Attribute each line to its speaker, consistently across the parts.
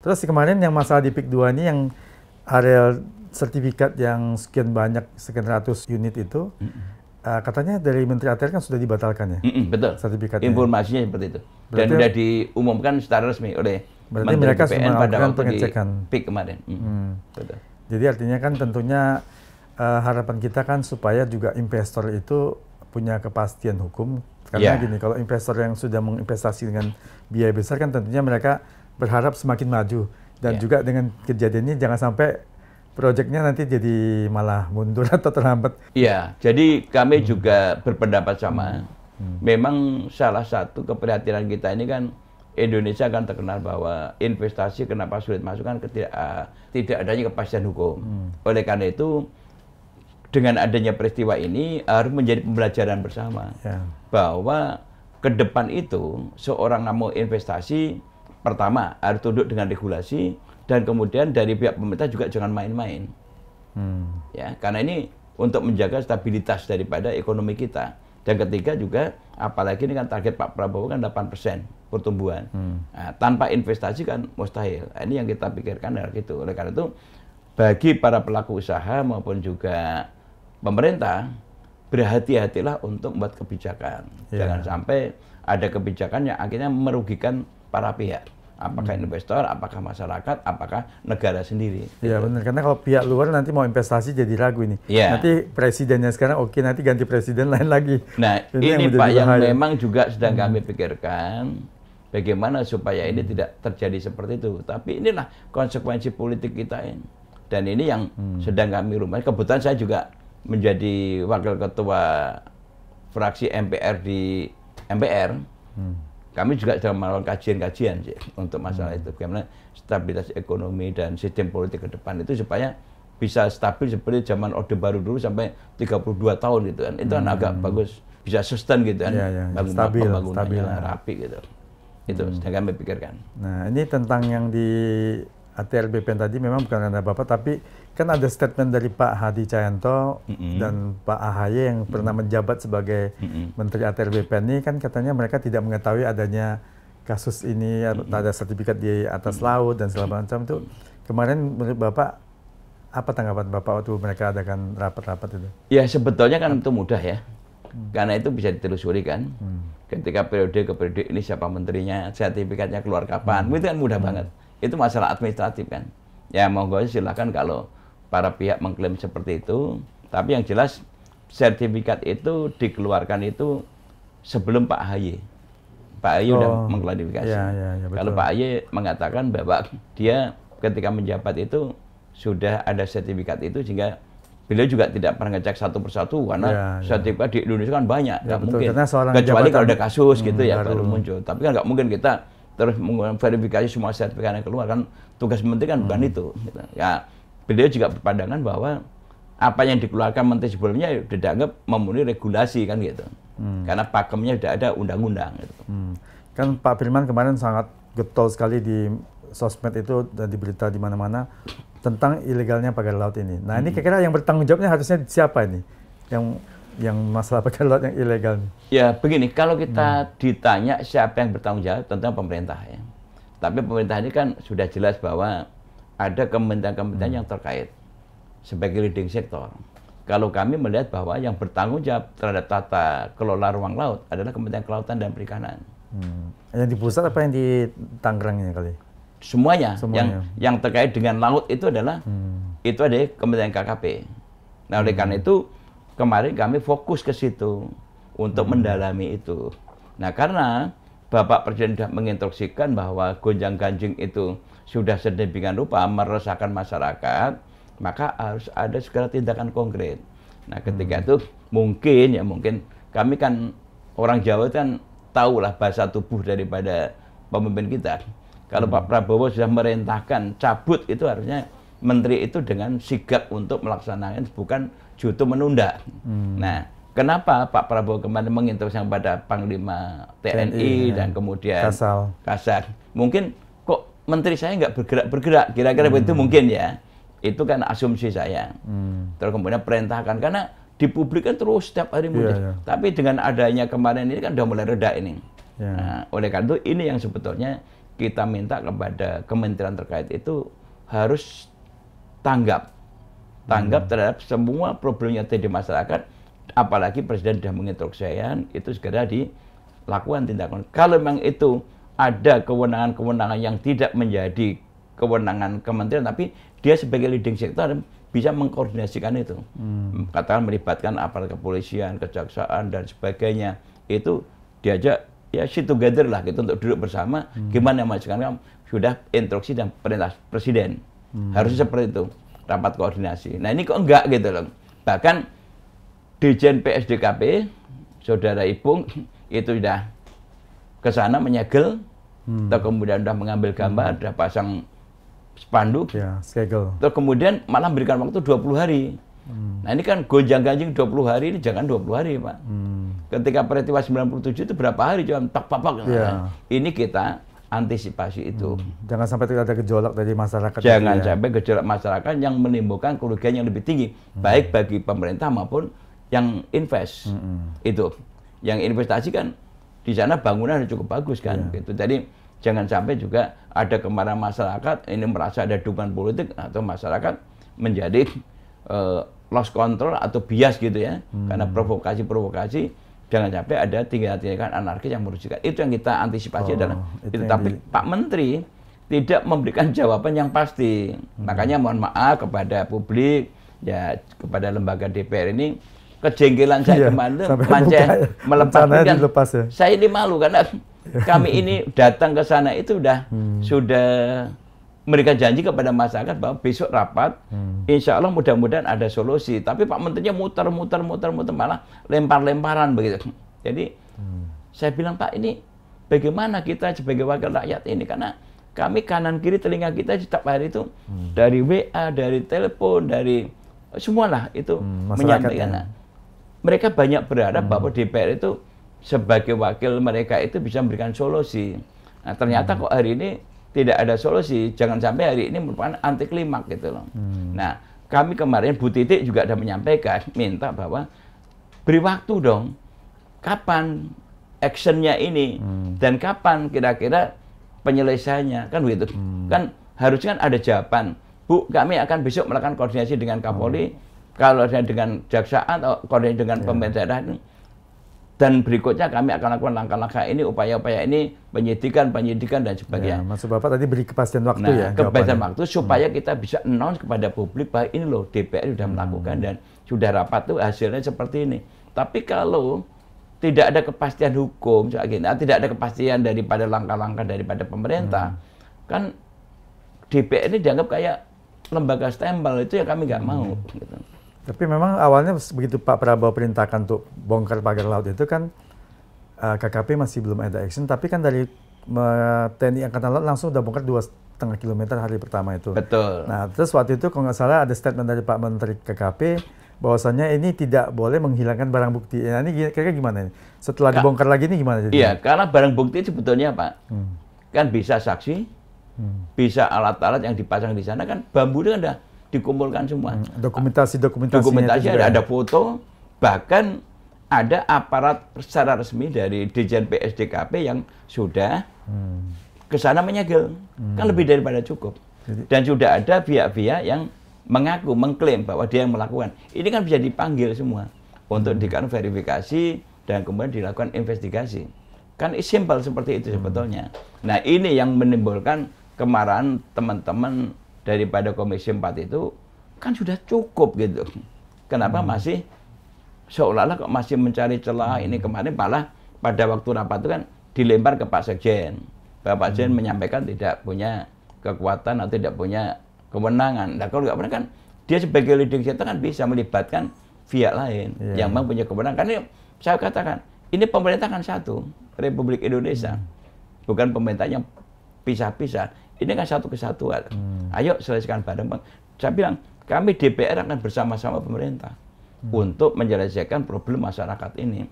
Speaker 1: Terus kemarin yang masalah di PIK 2 ini yang area sertifikat yang sekian banyak, sekian ratus unit itu, katanya dari Menteri ATR kan sudah dibatalkan ya?
Speaker 2: Betul.
Speaker 1: Sertifikatnya.
Speaker 2: Informasinya seperti itu. Dan
Speaker 1: Berarti-
Speaker 2: sudah diumumkan secara resmi oleh
Speaker 1: Berarti
Speaker 2: Menteri
Speaker 1: mereka
Speaker 2: BPN
Speaker 1: sudah
Speaker 2: pada
Speaker 1: melakukan
Speaker 2: waktu
Speaker 1: pengecekan.
Speaker 2: di PIK kemarin. Betul.
Speaker 1: Jadi artinya kan tentunya harapan kita kan supaya juga investor itu punya kepastian hukum. Karena
Speaker 2: Ya.
Speaker 1: gini, kalau investor yang sudah menginvestasi dengan biaya besar kan tentunya mereka berharap semakin maju. Dan
Speaker 2: Ya.
Speaker 1: juga dengan kejadian ini jangan sampai proyeknya nanti jadi malah mundur atau terhambat.
Speaker 2: Iya, jadi kami juga berpendapat sama. Memang salah satu keprihatinan kita ini kan Indonesia kan terkenal bahwa investasi kenapa sulit masuk kan tidak adanya kepastian hukum. Oleh karena itu dengan adanya peristiwa ini harus menjadi pembelajaran bersama
Speaker 1: Ya.
Speaker 2: bahwa ke depan itu seorang mau investasi pertama harus tunduk dengan regulasi dan kemudian dari pihak pemerintah juga jangan main-main. Ya, karena ini untuk menjaga stabilitas daripada ekonomi kita. Dan ketiga juga, apalagi ini kan target Pak Prabowo kan 8% pertumbuhan. Nah, tanpa investasi kan mustahil. Nah, ini yang kita pikirkan adalah gitu. Oleh karena itu, bagi para pelaku usaha maupun juga pemerintah, berhati-hatilah untuk membuat kebijakan. Jangan sampai ada kebijakan yang akhirnya merugikan para pihak. Apakah investor, apakah masyarakat, apakah negara sendiri.
Speaker 1: Iya benar, karena kalau pihak luar nanti mau investasi jadi ragu ini.
Speaker 2: Iya.
Speaker 1: Nanti presidennya sekarang oke, nanti ganti presiden lain lagi.
Speaker 2: Nah,
Speaker 1: Ini
Speaker 2: ini Pak yang
Speaker 1: bahaya.
Speaker 2: memang juga sedang kami pikirkan bagaimana supaya ini tidak terjadi seperti itu. Tapi inilah konsekuensi politik kita ini. Dan ini yang sedang kami rumuskan. Kebetulan saya juga menjadi wakil ketua fraksi MPR di MPR. Kami juga sedang melakukan kajian-kajian sih untuk masalah itu. Bagaimana stabilitas ekonomi dan sistem politik ke depan itu supaya bisa stabil seperti zaman Orde Baru dulu sampai 32 tahun gitu kan. Itu kan agak bagus, bisa sustain gitu kan.
Speaker 1: Stabil,
Speaker 2: Pembangunannya rapi gitu. Itu sedang kami pikirkan.
Speaker 1: Nah ini tentang yang di ATR BPN tadi memang bukan karena Bapak, tapi kan ada statement dari Pak Hadi Cahyanto dan Pak AHY yang pernah menjabat sebagai Menteri ATR BPN ini kan katanya mereka tidak mengetahui adanya kasus ini, ada sertifikat di atas laut dan segala macam itu. Kemarin menurut Bapak, apa tanggapan Bapak waktu mereka adakan rapat-rapat itu?
Speaker 2: Ya sebetulnya kan itu mudah ya. Karena itu bisa ditelusuri kan. Ketika periode ke periode ini siapa menterinya, sertifikatnya keluar kapan, itu kan mudah banget. Itu masalah administratif kan. Ya monggo silakan kalau para pihak mengklaim seperti itu. Tapi yang jelas sertifikat itu dikeluarkan itu sebelum Pak AHY. Pak AHY sudah mengklarifikasi. Kalau Pak AHY mengatakan bahwa dia ketika menjabat itu sudah ada sertifikat itu sehingga beliau juga tidak pernah ngecek satu persatu karena sertifikat di Indonesia kan banyak, nggak mungkin. Kecuali kalau ada kasus gitu ya baru muncul. Tapi kan nggak mungkin kita terus verifikasi semua sertifikat yang keluar kan tugas menteri kan bukan itu. Gitu. Ya beliau juga berpandangan bahwa apa yang dikeluarkan menteri sebelumnya sudah dianggap memenuhi regulasi kan gitu. Karena pakemnya sudah ada undang-undang. Gitu.
Speaker 1: Kan Pak Firman kemarin sangat getol sekali di sosmed itu dan di berita di mana-mana tentang ilegalnya pagar laut ini. Nah ini kira-kira yang bertanggung jawabnya harusnya siapa ini? Yang masalah pagar laut yang ilegal ini?
Speaker 2: Ya begini, kalau kita ditanya siapa yang bertanggung jawab, tentunya pemerintah ya. Tapi pemerintah ini kan sudah jelas bahwa ada kementerian-kementerian yang terkait sebagai leading sektor. Kalau kami melihat bahwa yang bertanggung jawab terhadap tata kelola ruang laut adalah Kementerian Kelautan dan Perikanan.
Speaker 1: Yang di pusat apa yang di Tangerangnya kali?
Speaker 2: Semuanya. Yang terkait dengan laut itu adalah itu ada Kementerian KKP. Nah oleh karena itu kemarin kami fokus ke situ untuk mendalami itu. Nah karena Bapak Presiden sudah menginstruksikan bahwa gonjang-ganjing itu sudah sedemikian rupa meresahkan masyarakat, maka harus ada segala tindakan konkret. Nah ketika itu mungkin kami kan orang Jawa kan tahulah bahasa tubuh daripada pemimpin kita. Kalau Pak Prabowo sudah merintahkan cabut itu harusnya menteri itu dengan sigap untuk melaksanakan, bukan justru menunda. Nah, kenapa Pak Prabowo kemarin menginstruksikan pada Panglima TNI dan kemudian Kasat? Mungkin kok menteri saya nggak bergerak, kira-kira begitu mungkin ya. Itu kan asumsi saya. Terus kemudian perintahkan, karena di publik kan terus setiap hari muncul. Tapi dengan adanya kemarin ini kan udah mulai reda ini. Nah, oleh karena itu ini yang sebetulnya kita minta kepada kementerian terkait itu harus tanggap terhadap semua problem yang ada di masyarakat, apalagi Presiden sudah menginstruksikan itu segera dilakukan tindakan. Kalau memang itu ada kewenangan-kewenangan yang tidak menjadi kewenangan kementerian, tapi dia sebagai leading sector bisa mengkoordinasikan itu. Katakan melibatkan aparat kepolisian, kejaksaan, dan sebagainya. Itu diajak, ya sit together lah gitu, untuk duduk bersama, gimana majukan, sudah instruksi dan perintah Presiden. Harusnya seperti itu, rapat koordinasi. Nah ini kok enggak gitu loh. Bahkan Dirjen PSDKP, Saudara Ipung, itu sudah ke sana menyegel, atau kemudian sudah mengambil gambar, sudah pasang spanduk,
Speaker 1: ya, segel.
Speaker 2: Terus kemudian malah memberikan waktu 20 hari. Nah ini kan gonjang-ganjing 20 hari, ini jangan 20 hari Pak. Ketika peristiwa 97 itu berapa hari, cuma tak-papak.
Speaker 1: Ya.
Speaker 2: Ini kita antisipasi itu.
Speaker 1: Jangan sampai ada gejolak dari masyarakat.
Speaker 2: Jangan sampai gejolak masyarakat yang menimbulkan kerugian yang lebih tinggi, baik bagi pemerintah maupun yang invest. Itu, yang investasi kan di sana bangunan cukup bagus kan. Gitu. Jadi jangan sampai juga ada kemarahan masyarakat, ini merasa ada dukungan politik atau masyarakat menjadi lost control atau bias gitu ya, karena provokasi-provokasi. Jangan sampai ada tindakan anarkis yang merugikan. Itu yang kita antisipasi adalah itu. Tapi Pak Menteri tidak memberikan jawaban yang pasti. Makanya mohon maaf kepada publik, ya kepada lembaga DPR ini, kejengkelan saya kemarin melepas ya. Saya ini malu karena kami ini datang ke sana itu sudah mereka janji kepada masyarakat bahwa besok rapat, insya Allah mudah-mudahan ada solusi. Tapi Pak Menterinya muter, malah lempar-lemparan begitu. Jadi saya bilang, Pak, ini bagaimana kita sebagai wakil rakyat ini? Karena kami kanan kiri telinga kita setiap hari itu dari WA, dari telepon, dari semualah itu menyampaikan. Mereka banyak berharap bahwa DPR itu sebagai wakil mereka itu bisa memberikan solusi. Nah ternyata kok hari ini tidak ada solusi, jangan sampai hari ini merupakan anti klimaks gitu loh. Nah, kami kemarin Bu Titik juga sudah menyampaikan, minta bahwa beri waktu dong, kapan actionnya ini, dan kapan kira-kira penyelesaiannya, kan begitu. Kan harusnya kan ada jawaban, Bu, kami akan besok melakukan koordinasi dengan Kapolri, kalau dengan jaksaan atau koordinasi dengan pemerintah daerah, dan berikutnya kami akan lakukan langkah-langkah ini, upaya-upaya ini, penyidikan dan sebagainya.
Speaker 1: Ya, maksud Bapak tadi beri kepastian waktu ya?
Speaker 2: Kepastian waktu supaya kita bisa announce kepada publik bahwa ini loh DPR sudah melakukan dan sudah rapat tuh hasilnya seperti ini. Tapi kalau tidak ada kepastian hukum, tidak ada kepastian daripada langkah-langkah daripada pemerintah, kan DPR ini dianggap kayak lembaga stempel, itu ya kami nggak mau. Gitu.
Speaker 1: Tapi memang awalnya begitu Pak Prabowo perintahkan untuk bongkar pagar laut itu kan KKP masih belum ada action, tapi kan dari TNI Angkatan Laut langsung udah bongkar 2,5 kilometer hari pertama itu.
Speaker 2: Betul.
Speaker 1: Nah terus waktu itu kalau nggak salah ada statement dari Pak Menteri KKP bahwasannya ini tidak boleh menghilangkan barang bukti. Nah ini kira-kira gimana ini? Setelah dibongkar lagi ini gimana?
Speaker 2: Iya, karena barang bukti sebetulnya Pak, kan bisa saksi, bisa alat-alat yang dipasang di sana, kan bambu itu kan udah dikumpulkan semua. Dokumentasi ada foto, bahkan ada aparat secara resmi dari Dirjen PSDKP yang sudah ke sana menyegel. Kan lebih daripada cukup. Dan sudah ada pihak-pihak yang mengaku, mengklaim bahwa dia yang melakukan. Ini kan bisa dipanggil semua untuk dilakukan verifikasi dan kemudian dilakukan investigasi. Kan simpel seperti itu sebetulnya. Nah, ini yang menimbulkan kemarahan teman-teman daripada Komisi 4 itu, kan sudah cukup gitu. Kenapa masih seolah-olah kok masih mencari celah ini? Kemarin malah pada waktu rapat itu kan dilempar ke Pak Sekjen. Pak Sekjen menyampaikan tidak punya kekuatan atau tidak punya kewenangan. Nah kalau nggak pernah kan dia sebagai leading sector kan bisa melibatkan pihak lain yang memang punya kewenangan. Karena saya katakan ini pemerintah kan satu, Republik Indonesia, bukan pemerintah yang pisah-pisah. Ini kan satu kesatuan. Ayo selesaikan bareng. Saya bilang, kami DPR akan bersama-sama pemerintah untuk menyelesaikan problem masyarakat ini.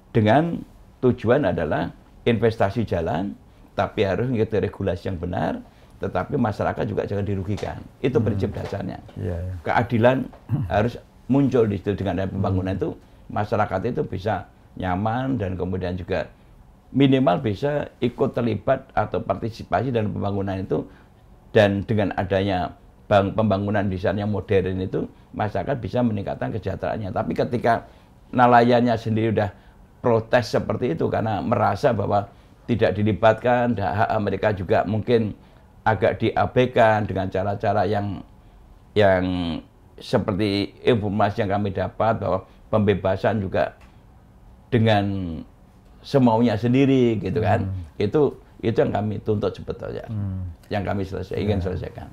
Speaker 2: Dengan tujuan adalah investasi jalan, tapi harus mengikuti regulasi yang benar, tetapi masyarakat juga jangan dirugikan. Itu prinsip dasarnya. Keadilan harus muncul di situ. Dengan pembangunan itu, masyarakat itu bisa nyaman dan kemudian juga minimal bisa ikut terlibat atau partisipasi dalam pembangunan itu, dan dengan adanya pembangunan di sana yang modern itu, masyarakat bisa meningkatkan kesejahteraannya. Tapi ketika nelayannya sendiri udah protes seperti itu karena merasa bahwa tidak dilibatkan, hak mereka juga mungkin agak diabaikan dengan cara-cara yang seperti informasi yang kami dapat bahwa pembebasan juga dengan semaunya sendiri gitu kan. Itu yang kami tuntut sebetulnya. Yang kami ingin selesaikan.